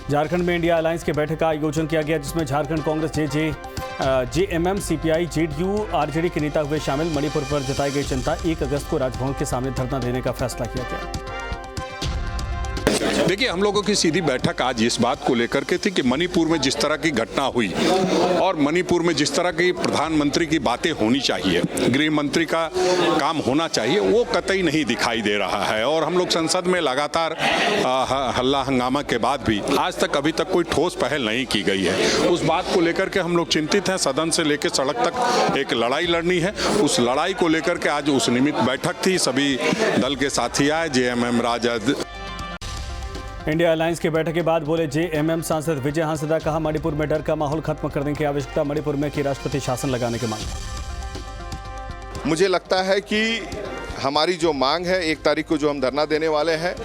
झारखंड में India alliance की बैठक का आयोजन किया गया, जिसमें Jharkhand Congress JMM, CPI, JDU, RJD के नेता हुए शामिल। मणिपुर पर जताई गई चिंता, 1 अगस्त को राजभवन के सामने धरना देने का फैसला किया गया। देखिए, हम लोगों की सीधी बैठक आज इस बात को लेकर के थी कि मणिपुर में जिस तरह की घटना हुई और मणिपुर में जिस तरह की प्रधानमंत्री की बातें होनी चाहिए, गृह मंत्री का काम होना चाहिए, वो कतई नहीं दिखाई दे रहा है। और हम लोग संसद में लगातार हल्ला हंगामा के बाद भी आज तक अभी तक कोई ठोस पहल नहीं की गई है। उस बात को लेकर के हम लोग चिंतित हैं। सदन से लेकर सड़क तक एक लड़ाई लड़नी है। उस लड़ाई को लेकर के आज उस निमित्त बैठक थी। सभी दल के साथी आए, जेएमएम, राजद। इंडिया अलायंस की बैठक के बाद बोले जेएमएम सांसद विजय हांसदा, कहा मणिपुर में डर का माहौल खत्म करने की आवश्यकता, मणिपुर में की राष्ट्रपति शासन लगाने की मांग। मुझे लगता है कि हमारी जो मांग है 1 तारीख को जो हम धरना देने वाले हैं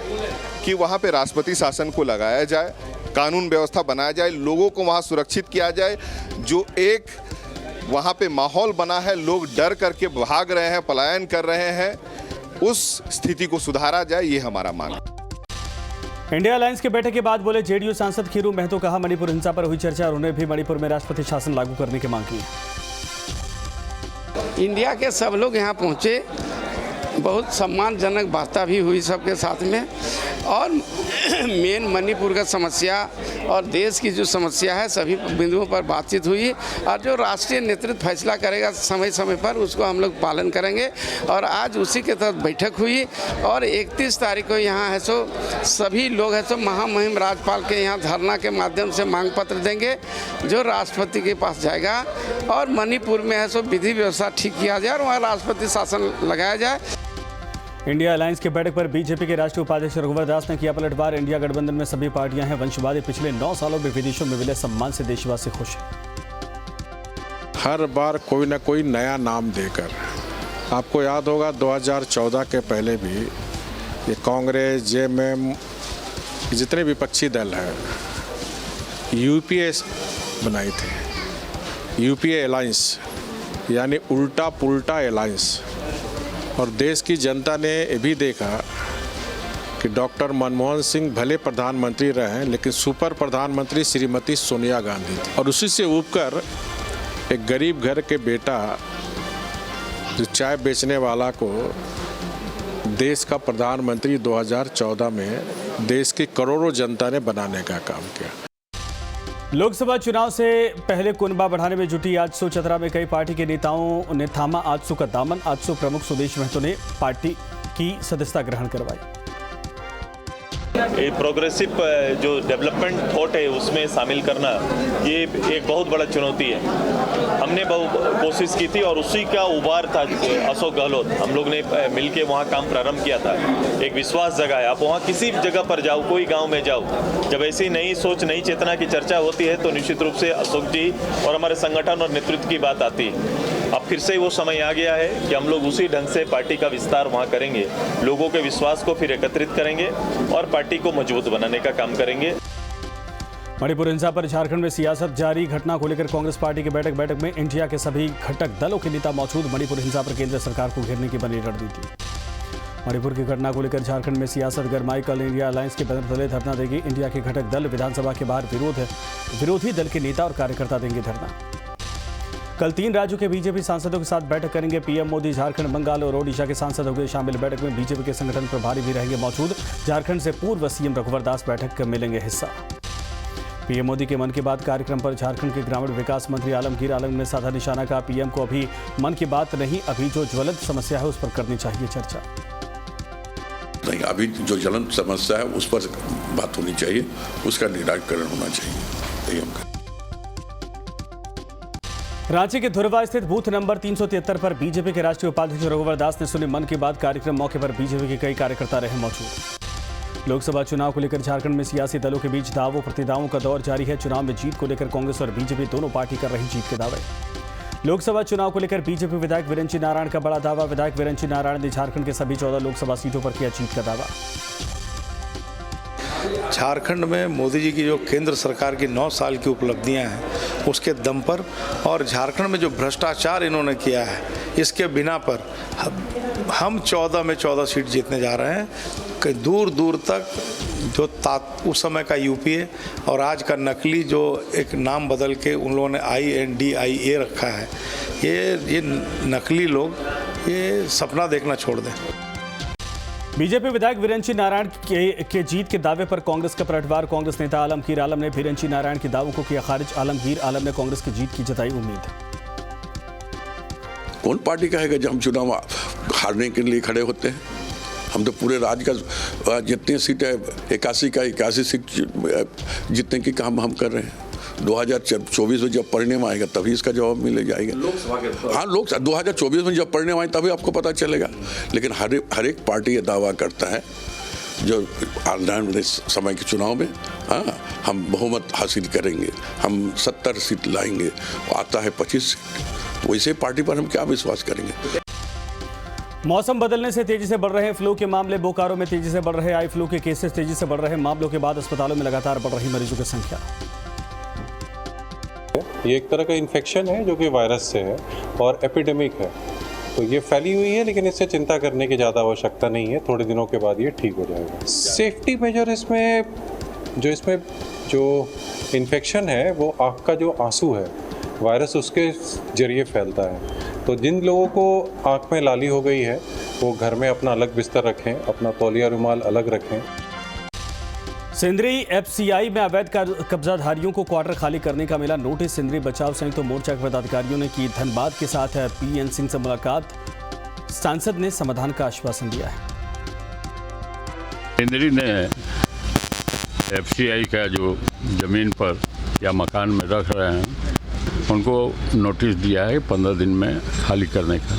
कि वहाँ पे राष्ट्रपति शासन को लगाया जाए, कानून व्यवस्था बनाया जाए, लोगों को वहाँ सुरक्षित किया जाए। जो एक वहाँ पे माहौल बना है, लोग डर करके भाग रहे हैं, पलायन कर रहे हैं, उस स्थिति को सुधारा जाए, ये हमारा मांग है। इंडिया अलायंस की बैठक के बाद बोले जेडीयू सांसद खीरू महतो, कहा मणिपुर हिंसा पर हुई चर्चा और उन्हें भी मणिपुर में राष्ट्रपति शासन लागू करने की मांग की। इंडिया के सब लोग यहाँ पहुँचे, बहुत सम्मानजनक वार्ता भी हुई सबके साथ में, और मेन मणिपुर का समस्या और देश की जो समस्या है सभी बिंदुओं पर बातचीत हुई। और जो राष्ट्रीय नेतृत्व फैसला करेगा समय समय पर, उसको हम लोग पालन करेंगे। और आज उसी के तहत बैठक हुई और 31 तारीख को यहाँ है सो सभी लोग है सो महामहिम राज्यपाल के यहाँ धरना के माध्यम से मांग पत्र देंगे, जो राष्ट्रपति के पास जाएगा और मणिपुर में है सो विधि व्यवस्था ठीक किया जाए और वहाँ राष्ट्रपति शासन लगाया जाए। इंडिया अलायंस की बैठक पर बीजेपी के राष्ट्रीय उपाध्यक्ष रघुवर दास ने किया पलटवार। इंडिया गठबंधन में सभी पार्टियां हैं वंशवादी, पिछले 9 सालों में विदेशों में मिले सम्मान से देशवासी खुश हैं। हर बार कोई ना कोई नया नाम देकर, आपको याद होगा 2014 के पहले भी ये कांग्रेस, जेएमएम, जितने विपक्षी दल हैं, यूपीए बनाई थे, यूपीए अलायंस, यानी उल्टा पुल्टा अलायंस। और देश की जनता ने ये भी देखा कि डॉक्टर मनमोहन सिंह भले प्रधानमंत्री रहे, लेकिन सुपर प्रधानमंत्री श्रीमती सोनिया गांधी थी। और उसी से ऊपर एक गरीब घर के बेटा जो चाय बेचने वाला को देश का प्रधानमंत्री 2014 में देश की करोड़ों जनता ने बनाने का काम किया। लोकसभा चुनाव से पहले कुनबा बढ़ाने में जुटी आजसू चतरा में कई पार्टी के नेताओं ने थामा आजसू का दामन। आजसू प्रमुख सुदेश महतो ने पार्टी की सदस्यता ग्रहण करवाई। प्रोग्रेसिव जो डेवलपमेंट थॉट है उसमें शामिल करना ये एक बहुत बड़ा चुनौती है। हमने बहुत कोशिश की थी और उसी का उबार था अशोक गहलोत। हम लोग ने मिलके वहाँ काम प्रारंभ किया था, एक विश्वास जगाया। आप वहाँ किसी जगह पर जाओ, कोई गांव में जाओ, जब ऐसी नई सोच, नई चेतना की चर्चा होती है तो निश्चित रूप से अशोक जी और हमारे संगठन और नेतृत्व की बात आती है। अब फिर से वो समय आ गया है कि हम लोग उसी ढंग से पार्टी का विस्तार वहाँ करेंगे, लोगों के विश्वास को फिर एकत्रित करेंगे और पार्टी को मजबूत बनाने का काम करेंगे। मणिपुर हिंसा पर झारखंड में सियासत जारी। घटना को लेकर कांग्रेस पार्टी की बैठक में इंडिया के सभी घटक दलों के नेता मौजूद। मणिपुर हिंसा पर केंद्र सरकार को घेरने की बनी रणनीति। मणिपुर की घटना को लेकर झारखंड में सियासत गरमाई। कल इंडिया अलायंस के बैनर तले धरना देगी इंडिया के घटक दल। विधानसभा के बाहर विरोधी दल के नेता और कार्यकर्ता देंगे धरना। कल 3 राज्यों के बीजेपी सांसदों के साथ बैठक करेंगे पीएम मोदी। झारखंड, बंगाल और ओडिशा के सांसद होंगे शामिल। बैठक में बीजेपी के संगठन प्रभारी भी रहेंगे मौजूद। झारखंड से पूर्व सीएम रघुवर दास बैठक में लेंगे हिस्सा। पीएम मोदी के मन की बात कार्यक्रम पर झारखंड के ग्रामीण विकास मंत्री आलमगीर आलम ने साधा निशाना। कहा पीएम को अभी मन की बात नहीं, अभी जो ज्वलंत समस्या है उस पर करनी चाहिए चर्चा। नहीं, अभी जो ज्वलंत समस्या है उस पर बात होनी चाहिए, उसका निराकरण होना चाहिए। रांची के धुरवा स्थित बूथ नंबर 373 पर बीजेपी के राष्ट्रीय उपाध्यक्ष रघुवर दास ने सुनी मन की बात कार्यक्रम। मौके पर बीजेपी के कई कार्यकर्ता रहे मौजूद। लोकसभा चुनाव को लेकर झारखंड में सियासी दलों के बीच दावों प्रतिदावों का दौर जारी है। चुनाव में जीत को लेकर कांग्रेस और बीजेपी दोनों पार्टी कर रही जीत के दावे। लोकसभा चुनाव को लेकर बीजेपी विधायक विरंची नारायण का बड़ा दावा। विधायक विरंची नारायण ने झारखंड के सभी 14 लोकसभा सीटों पर किया जीत का दावा। झारखंड में मोदी जी की जो केंद्र सरकार की 9 साल की उपलब्धियां हैं उसके दम पर और झारखंड में जो भ्रष्टाचार इन्होंने किया है इसके बिना पर हम 14 में 14 सीट जीतने जा रहे हैं। कहीं दूर दूर तक जो उस समय का यूपीए और आज का नकली जो एक नाम बदल के उन लोगों ने INDIA रखा है, ये नकली लोग ये सपना देखना छोड़ दें। बीजेपी विधायक वीरेंद्र नारायण के जीत के दावे पर कांग्रेस का पलटवार। कांग्रेस नेता आलमगीर आलम ने वीरेंद्र नारायण के दावों को किया खारिज। आलमगीर आलम ने कांग्रेस की जीत की जताई उम्मीद। कौन पार्टी कहेगा जब हम चुनाव हारने के लिए खड़े होते हैं? हम तो पूरे राज्य का जितनी सीट है 81 का 81 सीट जीतने की काम हम कर रहे हैं। 2024 में जब परिणाम आएगा तभी इसका जवाब मिल जाएगा। हाँ, 2024 में जब परिणाम आए तभी आपको पता चलेगा। लेकिन हर एक पार्टी ये दावा करता है जो आने वाले समय के चुनाव में हम बहुमत हासिल करेंगे, हम 70 सीट लाएंगे, आता है 25 सीट, वैसे पार्टी पर हम क्या विश्वास करेंगे। मौसम बदलने से तेजी से बढ़ रहे फ्लू के मामले। बोकारो में तेजी से बढ़ रहे आई फ्लू के केसेस। तेजी से बढ़ रहे मामलों के बाद अस्पतालों में लगातार बढ़ रही मरीजों की संख्या। ये एक तरह का इन्फेक्शन है जो कि वायरस से है और एपिडेमिक है, तो ये फैली हुई है, लेकिन इससे चिंता करने की ज़्यादा आवश्यकता नहीं है। थोड़े दिनों के बाद ये ठीक हो जाएगा। सेफ्टी मेजर इसमें जो इन्फेक्शन है वो आँख का जो आंसू है, वायरस उसके जरिए फैलता है। तो जिन लोगों को आँख में लाली हो गई है वो घर में अपना अलग बिस्तर रखें, अपना तौलिया रुमाल अलग रखें। सिंदरी FCI में अवैध कब्जाधारियों को क्वार्टर खाली करने का मिला नोटिस। सिंदरी बचाव संयुक्त मोर्चा के पदाधिकारियों ने की धनबाद के साथ PN सिंह से मुलाकात। सांसद ने समाधान का आश्वासन दिया है। सिंदरी ने FCI का जो जमीन पर या मकान में रख रहे हैं उनको नोटिस दिया है 15 दिन में खाली करने का।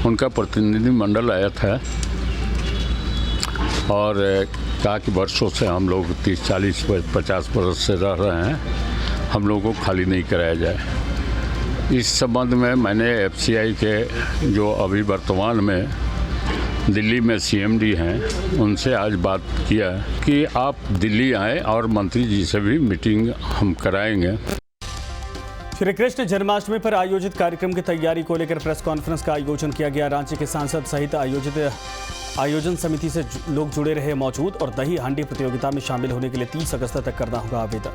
उनका प्रतिनिधि मंडल आया था और कहा कि वर्षों से हम लोग 30, 40, 50 वर्ष से रह रहे हैं, हम लोगों को खाली नहीं कराया जाए। इस संबंध में मैंने FCI के जो अभी वर्तमान में दिल्ली में CMD हैं उनसे आज बात किया कि आप दिल्ली आएँ और मंत्री जी से भी मीटिंग हम कराएंगे। श्री कृष्ण जन्माष्टमी पर आयोजित कार्यक्रम की तैयारी को लेकर प्रेस कॉन्फ्रेंस का आयोजन किया गया। रांची के सांसद सहित आयोजन समिति से लोग जुड़े रहे मौजूद और दही हांडी प्रतियोगिता में शामिल होने के लिए 30 अगस्त तक करना होगा आवेदन।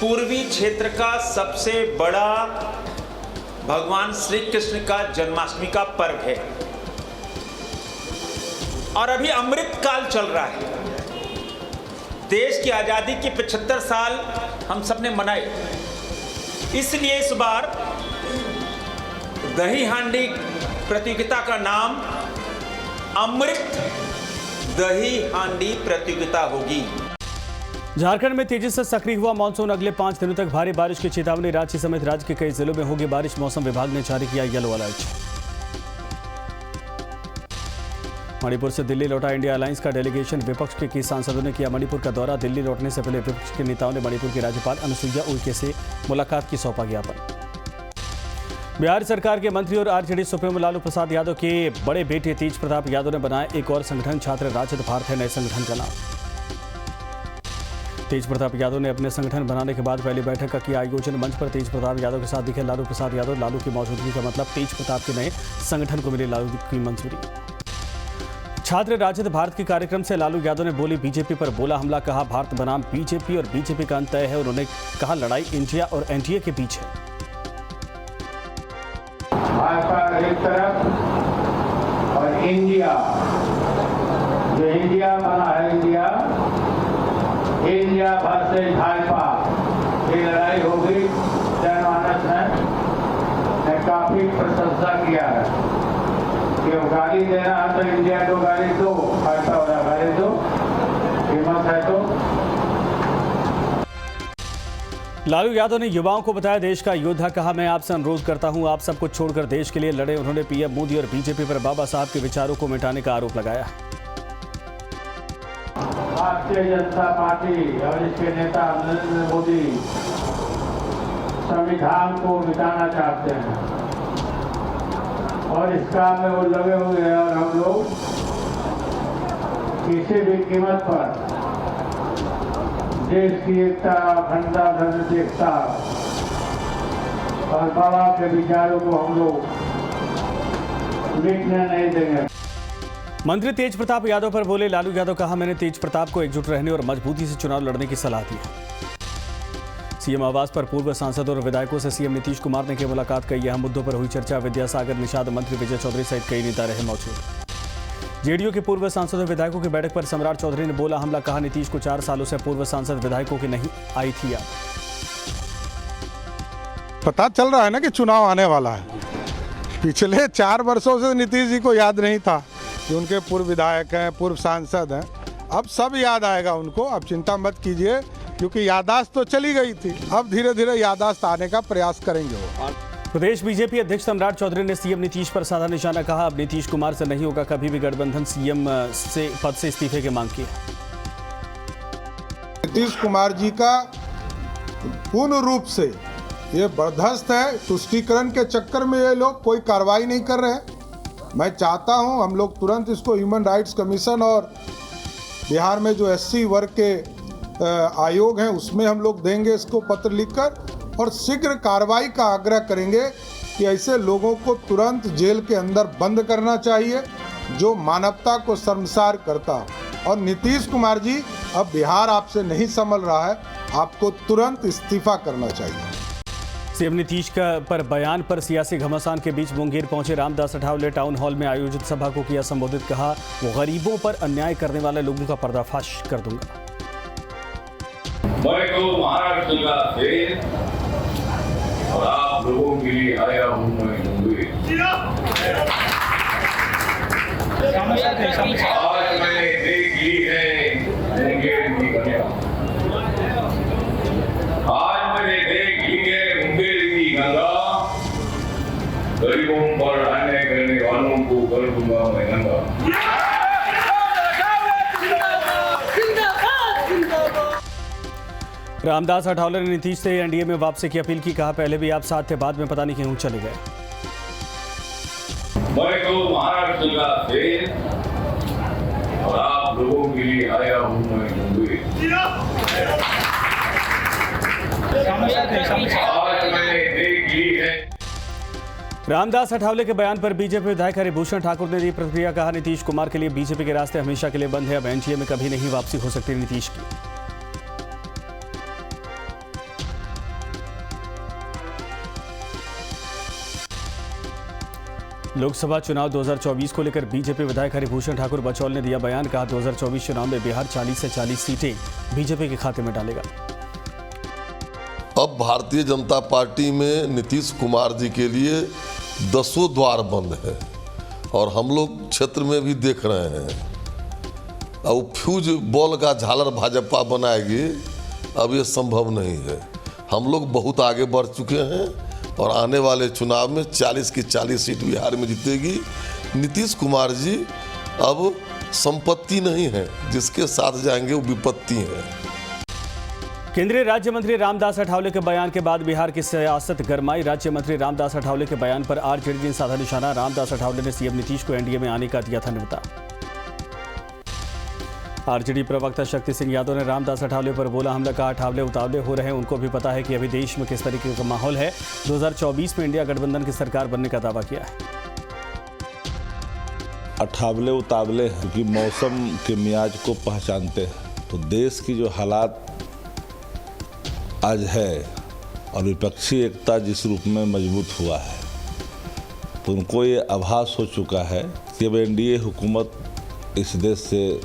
पूर्वी क्षेत्र का सबसे बड़ा भगवान श्री कृष्ण का जन्माष्टमी का पर्व है और अभी अमृत काल चल रहा है। देश की आज़ादी की 75 साल हम सबने मनाए, इसलिए इस बार दही हांडी प्रतियोगिता का नाम अमृत दही हांडी प्रतियोगिता होगी। झारखंड में तेजी से सक्रिय हुआ मानसून। अगले 5 दिनों तक भारी बारिश की चेतावनी। रांची समेत राज्य के कई जिलों में होगी बारिश। मौसम विभाग ने जारी किया येलो अलर्ट। मणिपुर से दिल्ली लौटा इंडिया अलायंस का डेलीगेशन। विपक्ष के कई सांसदों ने किया मणिपुर का दौरा। दिल्ली लौटने से पहले विपक्ष के नेताओं ने मणिपुर की राज्यपाल अनुसुईया उइके से मुलाकात की, सौंपा ज्ञापन। बिहार सरकार के मंत्री और RJD सुप्रीमो लालू प्रसाद यादव के बड़े बेटे तेज प्रताप यादव ने बनाया एक और संगठन। छात्र राजद भारत है नए संगठन का नाम। तेज प्रताप यादव ने अपने संगठन बनाने के बाद पहली बैठक का किया आयोजन। मंच पर तेज प्रताप यादव के साथ दिखे लालू प्रसाद यादव। लालू की मौजूदगी का मतलब तेज प्रताप के नए संगठन को मिली लालू की मंजूरी। छात्र राजद भारत के कार्यक्रम से लालू यादव ने बोली बीजेपी पर बोला हमला। कहा भारत बनाम बीजेपी और बीजेपी का अंत तय है। उन्होंने कहा लड़ाई इंडिया और NDA के बीच है। भाजपा एक तरफ और इंडिया, जो इंडिया बना है, इंडिया वर्सेस भाजपा, ये लड़ाई होगी। जनमानस ने काफी प्रशंसा किया है कि गाली देना है तो इंडिया को गाली दो, भाजपा वाला गाली दो, हिम्मत है तो। लालू यादव ने युवाओं को बताया देश का योद्धा। कहा मैं आपसे अनुरोध करता हूं आप सब कुछ छोड़कर देश के लिए लड़े। उन्होंने PM मोदी और बीजेपी पर बाबा साहब के विचारों को मिटाने का आरोप लगाया। भारतीय जनता पार्टी और इसके नेता नरेंद्र मोदी संविधान को मिटाना चाहते हैं और इस काम में वो लगे हुए हैं और हम लोग किसी भी कीमत पर देश की एकता, अखंडता, धर्मनिरपेक्षता और बाबा के विचारों को हम लोग मिटने नहीं देंगे। मंत्री तेज प्रताप यादव पर बोले लालू यादव, कहा मैंने तेज प्रताप को एकजुट रहने और मजबूती से चुनाव लड़ने की सलाह दी है। सीएम आवास पर पूर्व सांसदों और विधायकों से सीएम नीतीश कुमार ने की मुलाकात। कई अहम मुद्दों पर हुई चर्चा। विद्यासागर निषाद, मंत्री विजय चौधरी सहित कई नेता रहे मौजूद। जेडीयू के पूर्व सांसदों और विधायकों की बैठक पर सम्राट चौधरी ने बोला हमला। कहा नीतीश को 4 सालों से पूर्व सांसद विधायकों की नहीं आई थी याद। पता चल रहा है ना कि चुनाव आने वाला है। पिछले 4 वर्षों से नीतीश जी को याद नहीं था कि उनके पूर्व विधायक हैं, पूर्व सांसद हैं। अब सब याद आएगा उनको। अब चिंता मत कीजिए, क्योंकि याददाश्त तो चली गई थी। अब धीरे धीरे याददाश्त आने का प्रयास करेंगे वो। प्रदेश बीजेपी अध्यक्ष सम्राट चौधरी ने सीएम नीतीश पर साधा निशाना। कहा अब नीतीश कुमार से नहीं होगा कभी भी गठबंधन। सीएम से पद से इस्तीफे की मांग की। नीतीश कुमार जी का पूर्ण रूप से ये बर्दाश्त है। तुष्टीकरण के चक्कर में ये लोग कोई कार्रवाई नहीं कर रहे हैं। मैं चाहता हूं हम लोग तुरंत इसको ह्यूमन राइट्स कमीशन और बिहार में जो SC वर्ग के आयोग हैं उसमें हम लोग देंगे इसको पत्र लिखकर, और शीघ्र कार्रवाई का आग्रह करेंगे कि ऐसे लोगों को तुरंत जेल के अंदर बंद करना चाहिए जो मानवता को शर्मसार करता। और नीतीश कुमार जी, अब बिहार आपसे नहीं संभल रहा है, आपको तुरंत इस्तीफा करना चाहिए। सीएम नीतीश का पर बयान पर सियासी घमासान के बीच मुंगेर पहुंचे रामदास अठावले। टाउन हॉल में आयोजित सभा को किया संबोधित। कहा वो गरीबों पर अन्याय करने वाले लोगों का पर्दाफाश कर दूंगा। मैं तो महाराष्ट्र का देश और आप लोगों के लिए आया हूं मैं मुंगेर। आज मैंने देख ली है मुंगेर की गंगा। आज मैंने देख ली है मुंगेर की गंगा। गरीबों पर अन्याय करने वालों को कर दूंगा मैं गंगा। रामदास अठावले ने नीतीश से एनडीए में वापसी की अपील की। कहा पहले भी आप साथ थे, बाद में पता नहीं क्यों चले गए। मैं तो महाराष्ट्र का देश और आप लोगों के लिए आया हूं मैं मुंगेर। आज मैंने देख ली है। रामदास अठावले के बयान पर बीजेपी विधायक हरिभूषण ठाकुर ने दी प्रतिक्रिया। कहा नीतीश कुमार के लिए बीजेपी के रास्ते हमेशा के लिए बंद है। अब एनडीए में कभी नहीं वापसी हो सकती नीतीश की। लोकसभा चुनाव 2024 को लेकर बीजेपी विधायक हरिभूषण ठाकुर बचौल ने दिया बयान। कहा 2024 चुनाव में बिहार 40 से 40 सीटें बीजेपी के खाते में डालेगा। अब भारतीय जनता पार्टी में नीतीश कुमार जी के लिए 10 द्वार बंद है और हम लोग क्षेत्र में भी देख रहे हैं। अब फ्यूज बॉल का झालर भाजपा बनाएगी, अब ये संभव नहीं है। हम लोग बहुत आगे बढ़ चुके हैं और आने वाले चुनाव में 40 की 40 सीट बिहार में जीतेगी। नीतीश कुमार जी अब संपत्ति नहीं है, जिसके साथ जाएंगे वो विपत्ति है। केंद्रीय राज्य मंत्री रामदास अठावले के बयान के बाद बिहार की सियासत गरमाई। राज्य मंत्री रामदास अठावले के बयान पर आरजेडी ने साधा निशाना। रामदास अठावले ने सीएम नीतीश को एनडीए में आने का दिया था न्योता। आरजेडी प्रवक्ता शक्ति सिंह यादव ने रामदास अठावले पर बोला हमला। कहा अठावले उतावले हो रहे हैं, उनको भी पता है कि अभी देश में किस तरीके का माहौल है। 2024 में इंडिया गठबंधन की सरकार बनने का दावा किया है। अठावले उतावले हैं क्योंकि मौसम के मियाज को पहचानते हैं। तो देश की जो हालात आज है और विपक्षी एकता जिस रूप में मजबूत हुआ है, तो उनको ये आभास हो चुका है कि अब एनडीए हुकूमत इस देश से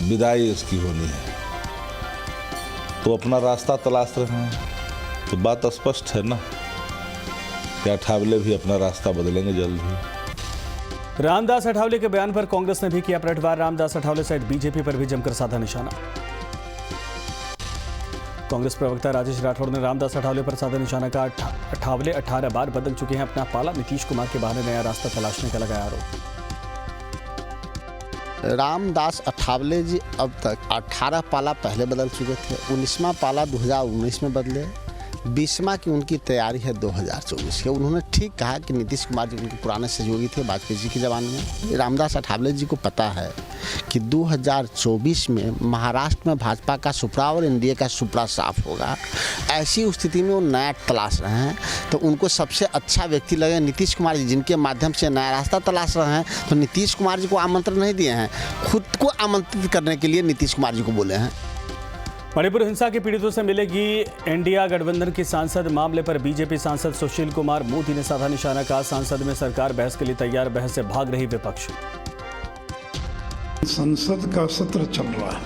विदाई इसकी होनी है, तो अपना रास्ता तलाश रहे हैं। तो बात स्पष्ट है ना कि अठावले भी अपना रास्ता बदलेंगे जल्द ही। रामदास अठावले के बयान पर कांग्रेस ने भी किया पलटवार। रामदास अठावले सहित बीजेपी पर भी जमकर साधा निशाना। कांग्रेस प्रवक्ता राजेश राठौड़ ने रामदास अठावले पर साधा निशाना। का अठावले 18 बार बदल चुके हैं अपना पाला। नीतीश कुमार के बहाने नया रास्ता तलाशने का लगाया आरोप। रामदास अठावले जी अब तक 18 पाला पहले बदल चुके थे। 19वां पाला 2019 में बदले, 20वां की उनकी तैयारी है 2024 की। उन्होंने ठीक कहा कि नीतीश कुमार जी उनके पुराने सहयोगी थे वाजपेयी जी के ज़माने में। रामदास अठावले जी को पता है कि 2024 में महाराष्ट्र में भाजपा का सुपड़ा और एनडीए का सुपड़ा साफ होगा। ऐसी स्थिति में वो नया तलाश रहे हैं, तो उनको सबसे अच्छा व्यक्ति लगे नीतीश कुमार जी, जिनके माध्यम से नया रास्ता तलाश रहे हैं। तो नीतीश कुमार जी को आमंत्रण नहीं दिए हैं, खुद को आमंत्रित करने के लिए नीतीश कुमार जी को बोले हैं। मणिपुर हिंसा के पीड़ितों से मिलेगी इंडिया गठबंधन की सांसद। मामले पर बीजेपी सांसद सुशील कुमार मोदी ने साधा निशाना। कहा संसद में सरकार बहस के लिए तैयार, बहस से भाग रही विपक्ष। संसद का सत्र चल रहा है,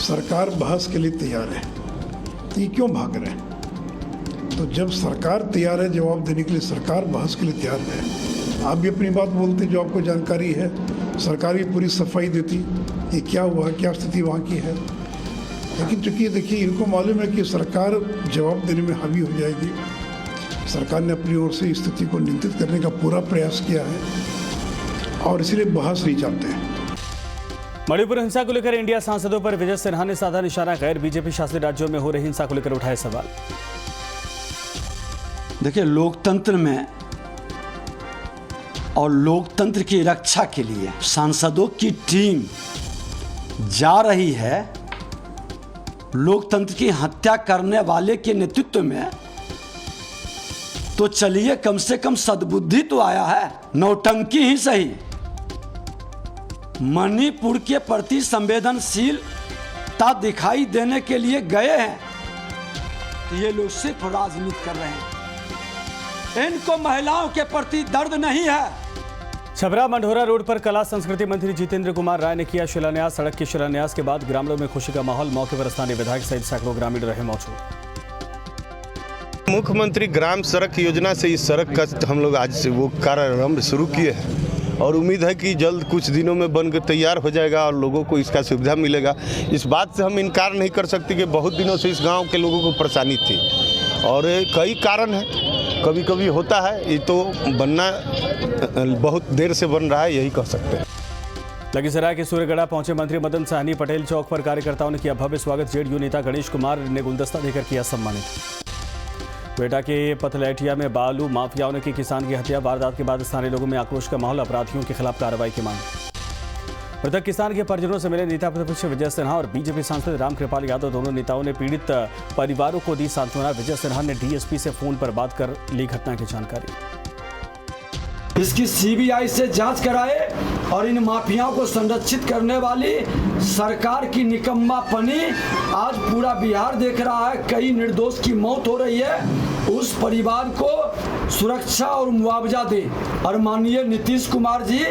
सरकार बहस के लिए तैयार है, तो ये क्यों भाग रहे हैं? तो जब सरकार तैयार है जवाब देने के लिए, सरकार बहस के लिए तैयार है, आप भी अपनी बात बोलते जो आपको जानकारी है, सरकार भी पूरी सफाई देती ये क्या हुआ, क्या स्थिति वहाँ की है। लेकिन चूंकि देखिए इनको मालूम है कि सरकार जवाब देने में हावी हो जाएगी, सरकार ने अपनी ओर से स्थिति को नियंत्रित करने का पूरा प्रयास किया है और इसलिए बहस नहीं चाहते हैं। मणिपुर हिंसा को लेकर इंडिया सांसदों पर विजय सिन्हा ने साधा निशाना। गैर बीजेपी शासित राज्यों में हो रही हिंसा को लेकर उठाए सवाल। देखिए, लोकतंत्र में और लोकतंत्र की रक्षा के लिए सांसदों की टीम जा रही है लोकतंत्र की हत्या करने वाले के नेतृत्व में, तो चलिए कम से कम सद्बुद्धि तो आया है, नौटंकी ही सही। मणिपुर के प्रति संवेदनशीलता दिखाई देने के लिए गए हैं, तो ये लोग सिर्फ राजनीति कर रहे हैं, इनको महिलाओं के प्रति दर्द नहीं है। छबरा मंढोरा रोड पर कला संस्कृति मंत्री जितेंद्र कुमार राय ने किया शिलान्यास। सड़क के शिलान्यास के बाद ग्रामीणों में खुशी का माहौल। मौके पर स्थानीय विधायक सहित सैकड़ों ग्रामीण रहे मौजूद। मुख्यमंत्री ग्राम सड़क योजना से इस सड़क का हम लोग आज से वो कार्यारंभ शुरू किए हैं और उम्मीद है कि जल्द कुछ दिनों में बनकर तैयार हो जाएगा और लोगों को इसका सुविधा मिलेगा। इस बात से हम इनकार नहीं कर सकते कि बहुत दिनों से इस गांव के लोगों को परेशानी थी और कई कारण है, कभी कभी होता है, ये तो बनना बहुत देर से बन रहा है, यही कह सकते हैं। लखीसराय के सूर्यगढ़ा पहुंचे मंत्री मदन सहनी। पटेल चौक पर कार्यकर्ताओं ने किया भव्य स्वागत। जेडीयू नेता गणेश कुमार ने गुलदस्ता देकर किया सम्मानित। बेटा के पथलैटिया में बालू माफियाओं ने की किसान की हत्या। वारदात के बाद स्थानीय लोगों में आक्रोश का माहौल। अपराधियों के खिलाफ कार्रवाई की मांग। मृतक किसान के परिजनों से मिले नेता प्रतिपक्ष विजय सिन्हा और बीजेपी सांसद रामकृपाल यादव। दोनों नेताओं ने पीड़ित परिवारों को दी सांत्वना। विजय सिन्हा ने डीएसपी से फोन पर बात कर ली घटना की जानकारी। इसकी सीबीआई से जांच कराए और इन माफियाओं को संरक्षित करने वाली सरकार की निकम्मापनी आज पूरा बिहार देख रहा है। कई निर्दोष की मौत हो रही है, उस परिवार को सुरक्षा और मुआवजा दे। और माननीय नीतीश कुमार जी,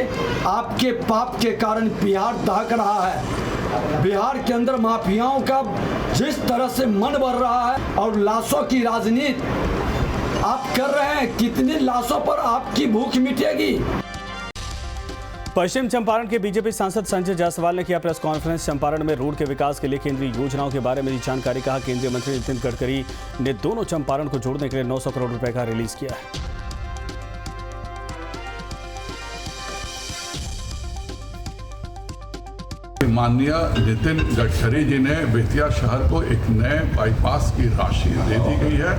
आपके पाप के कारण बिहार दहक रहा है। बिहार के अंदर माफियाओं का जिस तरह से मन बढ़ रहा है और लाशों की राजनीति आप कर रहे हैं, कितनी लाशों पर आपकी भूख मिटेगी। पश्चिम चंपारण के बीजेपी सांसद संजय जायसवाल ने किया प्रेस कॉन्फ्रेंस। चंपारण में रोड के विकास के लिए केंद्रीय योजनाओं के बारे में दी जानकारी। कहा केंद्रीय मंत्री नितिन गडकरी ने दोनों चंपारण को जोड़ने के लिए 900 करोड़ रुपए का रिलीज किया है। माननीय नितिन गडकरी जी ने बेतिया शहर को एक नए बाईपास की राशि दे दी गई है।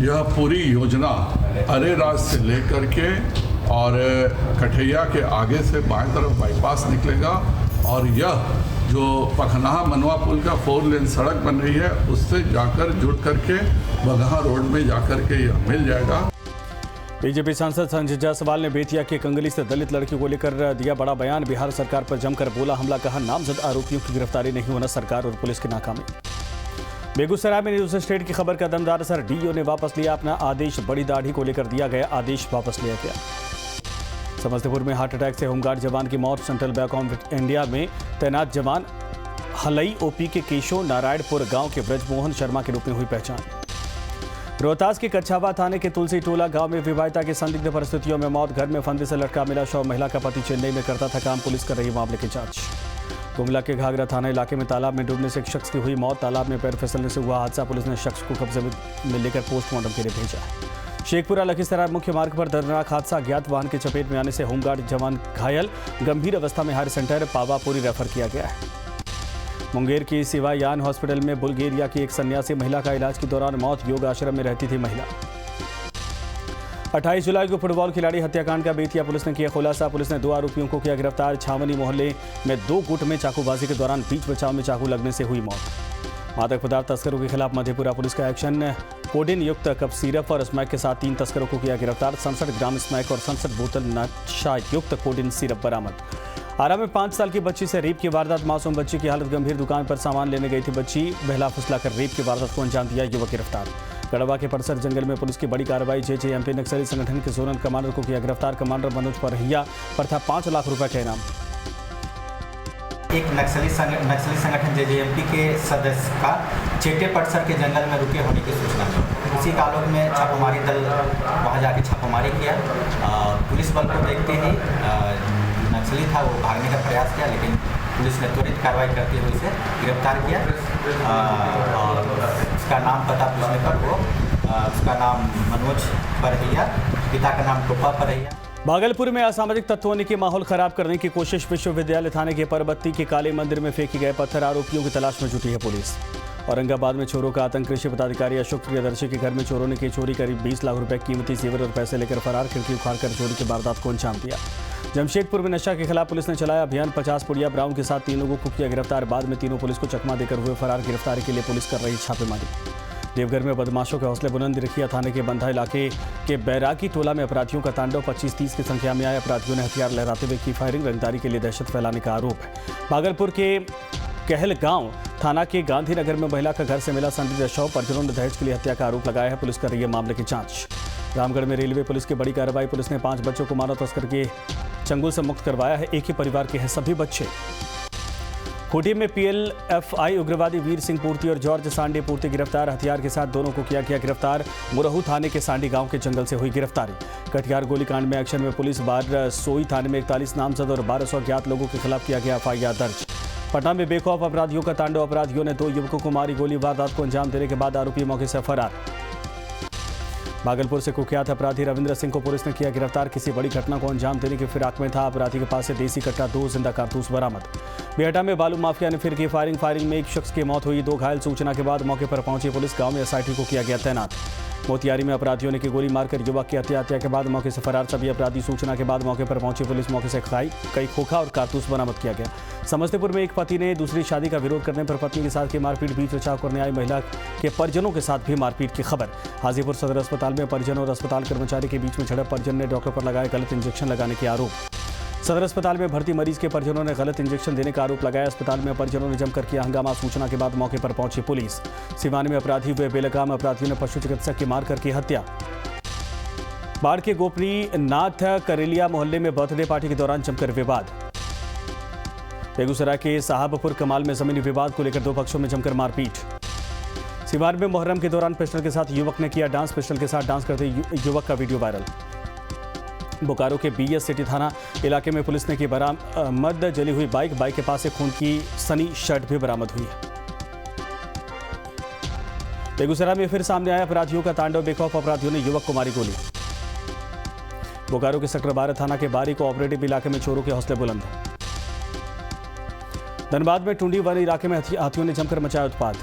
यह पूरी योजना अरेराज से लेकर के और कठैया के आगे से बाएं तरफ बाईपास निकलेगा और यह जो पखनाहा मनवा पुल का 4 लेन सड़क बन रही है उससे जाकर जुड़ करके बगहा रोड में जाकर के यह मिल जाएगा। बीजेपी सांसद संजय जायसवाल ने बेतिया के कंगली से दलित लड़की को लेकर दिया बड़ा बयान। बिहार सरकार पर जमकर बोला हमला। कहा नामजद आरोपियों की गिरफ्तारी नहीं होना सरकार और पुलिस की नाकामी। बेगूसराय में न्यूज स्टेट की खबर का दमदार असर। डीओ ने वापस लिया अपना आदेश। बड़ी दाढ़ी को लेकर दिया गया आदेश वापस लिया गया। समस्तीपुर में हार्ट अटैक से होमगार्ड जवान की मौत। सेंट्रल बैंक ऑफ इंडिया में तैनात जवान हलई ओपी के केशव नारायणपुर गांव के ब्रजमोहन शर्मा के रूप में हुई पहचान। रोहतास के कच्छावा थाने के तुलसी टोला गांव में विवाहिता की संदिग्ध परिस्थितियों में मौत। घर में फंदे से लटका मिला शव। महिला का पति चेन्नई में करता था काम। पुलिस कर रही मामले की जांच। गुमला के घाघरा थाना इलाके में तालाब में डूबने से एक शख्स की हुई मौत। तालाब में पैर फिसलने से हुआ हादसा। पुलिस ने शख्स को कब्जे में लेकर पोस्टमार्टम के लिए भेजा। शेखपुरा लखीसराय मुख्य मार्ग पर दर्दनाक हादसा। ज्ञात वाहन की चपेट में आने से होमगार्ड जवान घायल। गंभीर अवस्था में हायर सेंटर पावापुरी रेफर किया गया है। मुंगेर की सिवायान हॉस्पिटल में बुल्गारिया की एक सन्यासी महिला का इलाज के दौरान मौत। योग आश्रम में रहती थी महिला। 28 जुलाई को फुटबॉल खिलाड़ी हत्याकांड का बेतिया पुलिस ने किया खुलासा। पुलिस ने 2 आरोपियों को किया गिरफ्तार। छावनी मोहल्ले में 2 गुट में चाकूबाजी के दौरान बीच बचाव में चाकू लगने से हुई मौत। मादक पदार्थ तस्करों के खिलाफ मधेपुरा पुलिस का एक्शन। कोडिन युक्त कप सिरप और स्मैक के साथ 3 तस्करों को किया गिरफ्तार। 67 ग्राम स्मैक और 67 बोतल नशा युक्त कोडिन सिरप बरामद। आरा में 5 साल की बच्ची से रेप की वारदात। मासूम बच्ची की हालत गंभीर। दुकान पर सामान लेने गई थी बच्ची। बहला फुसला कर रेप की वारदात को अंजाम दिया। युवक गिरफ्तार। गढ़वा के परसर जंगल में पुलिस की बड़ी कार्रवाई। जेजेएमपी नक्सली संगठन के जोनल कमांडर को किया गिरफ्तार। कमांडर मनोज परहिया पर था 5 लाख रुपए का इनाम। एक नक्सली संगठन जेजेएमपी के सदस्य का चेटे परसर के जंगल में रुके होने की सूचना थी। उसी ताल्लुक में छापामारी दल वहां जाके छापामारी किया। पुलिस बल को देखते ही नक्सली था वो भागने का प्रयास किया, लेकिन पुलिस ने त्वरित कार्रवाई करते हुए उसे गिरफ्तार किया। और उसका नाम पता पूछने पर वो उसका नाम मनोज परहिया, पिता का नाम टोपा परहिया। भागलपुर में असामाजिक तत्वों ने की माहौल खराब करने की कोशिश। विश्वविद्यालय थाने के परबत्ती के काले मंदिर में फेंके गए पत्थर। आरोपियों की तलाश में जुटी है पुलिस। औरंगाबाद में चोरों का आतंक। कृषि पदाधिकारी अशोक प्रियदर्शी के घर में चोरों ने की चोरी। करीब 20 लाख रुपए कीमती जेवर और पैसे लेकर फरार। खिड़की उखाड़कर चोरी की वारदात को अंजाम दिया। जमशेदपुर में नशा के खिलाफ पुलिस ने चलाया अभियान। 50 पुड़िया ब्राउन के साथ 3 लोगों को किया गिरफ्तार। बाद में तीनों पुलिस को चकमा देकर हुए फरार। गिरफ्तारी के लिए पुलिस कर रही छापेमारी। देवघर में बदमाशों के हौसले बुलंद। रिखिया थाने के बंधा इलाके के बैरागी टोला में अपराधियों का तांडव। 25-30 की संख्या में आए अपराधियों ने हथियार लहराते हुए की फायरिंग। रंगदारी के लिए दहशत फैलाने का आरोप है। भागलपुर के कहलगांव थाना के गांधीनगर में महिला का घर से मिला संदिग्ध शव। परिजनों ने दहेज के लिए हत्या का आरोप लगाया है। पुलिस कर रही है मामले की जांच। रामगढ़ में रेलवे पुलिस की बड़ी कार्रवाई। पुलिस ने 5 बच्चों को मानव तस्कर के चंगुल से मुक्त करवाया है। एक ही परिवार के हैं सभी बच्चे। खूंटी में पीएलएफआई उग्रवादी वीर सिंह पूर्ति और जॉर्ज सांडी पूर्ति गिरफ्तार। हथियार के साथ दोनों को किया गिरफ्तार। मुरहू थाने के सांडी गांव के जंगल से हुई गिरफ्तारी। कटिहार गोलीकांड में एक्शन में पुलिस। बारसोई थाने में 41 नामजद और 1200 अज्ञात लोगों के खिलाफ किया गया एफआईआर दर्ज। पटना में बेखौफ अपराधियों का तांडव। अपराधियों ने 2 युवकों को मारी गोली। वारदात को अंजाम देने के बाद आरोपी मौके से फरार। भागलपुर से कुख्यात अपराधी रविंद्र सिंह को पुलिस ने किया गिरफ्तार। किसी बड़ी घटना को अंजाम देने की फिराक में था। अपराधी के पास से देसी कट्टा 2 जिंदा कारतूस बरामद। बेहटा में बालू माफिया ने फिर की फायरिंग में एक शख्स की मौत हुई। 2 घायल। सूचना के बाद मौके पर पहुंची पुलिस। गांव में एसआईटी को किया गया तैनात। मोतिहारी में अपराधियों ने की गोली मारकर युवक की हत्या के बाद मौके से फरार। सभी अपराधी सूचना के बाद मौके पर पहुंची पुलिस। मौके से कई खोखा और कारतूस बरामद किया गया। समस्तीपुर में एक पति ने दूसरी शादी का विरोध करने पर पत्नी के साथ की मारपीट। बीच बचाव करने आई महिला के परिजनों के साथ भी मारपीट की खबर। हाजीपुर सदर अस्पताल में परिजन और अस्पताल कर्मचारी के बीच में झड़प। परिजन ने डॉक्टर पर लगाए गलत इंजेक्शन लगाने के आरोप। सदर अस्पताल में भर्ती मरीज के परिजनों ने गलत इंजेक्शन देने का आरोप लगाया। अस्पताल में परिजनों ने जमकर किया हंगामा। सूचना के बाद मौके पर पहुंची पुलिस। सिवान में अपराधी हुए बेलगाम। अपराधियों ने पशु चिकित्सक की मार करके हत्या। बाढ़ के गोपनीनाथ करेलिया मोहल्ले में बर्थडे पार्टी के दौरान जमकर विवाद। बेगूसराय के साहबपुर कमाल में जमीनी विवाद को लेकर 2 पक्षों में जमकर मारपीट। सिवान में मुहर्रम के दौरान पिस्टल के साथ युवक ने किया डांस। पिस्टल के साथ डांस करते युवक का वीडियो वायरल। बोकारो के बीएस सिटी थाना इलाके में पुलिस ने की बरामद जली हुई बाइक के पास से खून की सनी शर्ट भी बरामद हुई है। बेगूसराय में फिर सामने आया अपराधियों का तांडव। बेखौफ अपराधियों ने युवक को मारी गोली। बोकारो के सेक्टर 12 थाना के बारी कोऑपरेटिव इलाके में चोरों के हौसले बुलंद। धनबाद में टुंडी वन इलाके में हाथियों ने जमकर मचाया उत्पात।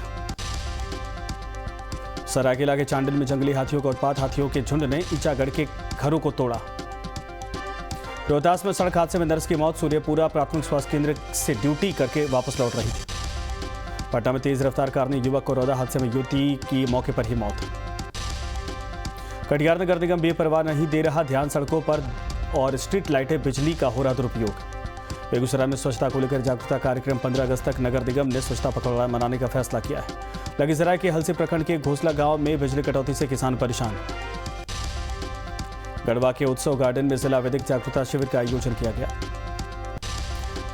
सरायकेला के चांडिल में जंगली हाथियों का उत्पात। हाथियों के झुंड ने ईचागढ़ के घरों को तोड़ा। रोहतास में सड़क हादसे में नर्स की मौत। सूर्यपुरा प्राथमिक स्वास्थ्य केंद्र से ड्यूटी करके वापस लौट रही थी। पटना में तेज रफ्तार कार ने युवक को रौदा। हादसे में युवती की मौके पर ही मौत। कटिहार नगर निगम बेपरवाह नहीं दे रहा ध्यान सड़कों पर और स्ट्रीट लाइटें बिजली का हो रहा दुरुपयोग। बेगूसराय में स्वच्छता को लेकर जागरूकता कार्यक्रम। 15 अगस्त तक नगर निगम ने स्वच्छता पखवाड़ा मनाने का फैसला किया है। लखीसराय के हलसी प्रखंड के घोसला गांव में बिजली कटौती से किसान परेशान। गढ़वा के उत्सव गार्डन में जिला विधिक जागरूकता शिविर का आयोजन किया गया।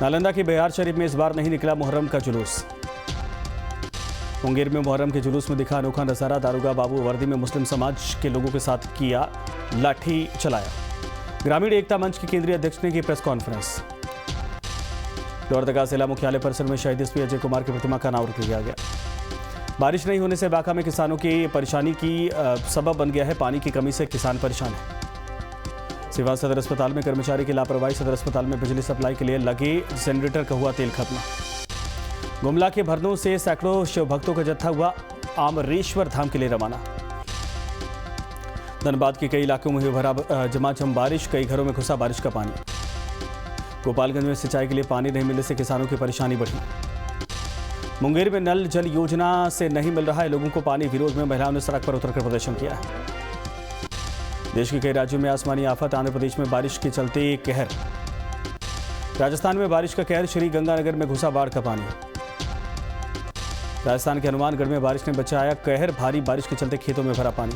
नालंदा के बिहार शरीफ में इस बार नहीं निकला मुहर्रम का जुलूस। मुंगेर में मुहर्रम के जुलूस में दिखा अनोखा नजारा। दारोगा बाबू वर्दी में मुस्लिम समाज के लोगों के साथ किया लाठी चलाया। ग्रामीण एकता मंच के केंद्रीय अध्यक्ष ने की प्रेस कॉन्फ्रेंस। लोहरदगा जिला मुख्यालय परिसर में शहीद एसपी अजय कुमार की प्रतिमा का अनावरण किया गया। बारिश नहीं होने से बांका में किसानों की परेशानी की सबब बन गया है। पानी की कमी से किसान परेशान है। सिवान सदर अस्पताल में कर्मचारी की लापरवाही। सदर अस्पताल में बिजली सप्लाई के लिए लगे जनरेटर का हुआ तेल खत्म। गुमला के भरनों से सैकड़ों शिव भक्तों का जत्था हुआ आमरेश्वर धाम के लिए रवाना। धनबाद के कई इलाकों में हुई भरा झमाझम बारिश, कई घरों में घुसा बारिश का पानी। गोपालगंज में सिंचाई के लिए पानी नहीं मिलने से किसानों की परेशानी बढ़ी। मुंगेर में नल जल योजना से नहीं मिल रहा है लोगों को पानी, विरोध में महिलाओं ने सड़क पर उतरकर प्रदर्शन किया है। देश के कई राज्यों में आसमानी आफत, आंध्र प्रदेश में बारिश के चलते कहर। राजस्थान में बारिश का कहर, श्री गंगानगर में घुसा बाढ़ का पानी। राजस्थान के हनुमानगढ़ में बारिश ने बचाया कहर, भारी बारिश के चलते खेतों में भरा पानी।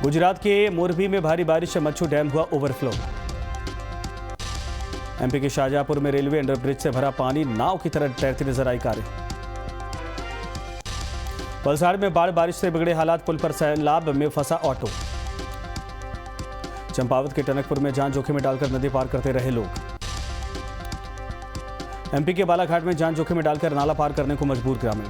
गुजरात के मोरबी में भारी बारिश से मच्छू डैम हुआ ओवरफ्लो। एमपी के शाहजहांपुर में रेलवे अंडरब्रिज से भरा पानी, नाव की तरह तैरती नजर आई कारें। वलसाड़ में बारिश से बिगड़े हालात, पुल पर सैलाब में फंसा ऑटो। चंपावत के टनकपुर में जान जोखिम में डालकर नदी पार करते रहे लोग। एमपी के बालाघाट में जान जोखिम में डालकर नाला पार करने को मजबूर ग्रामीण।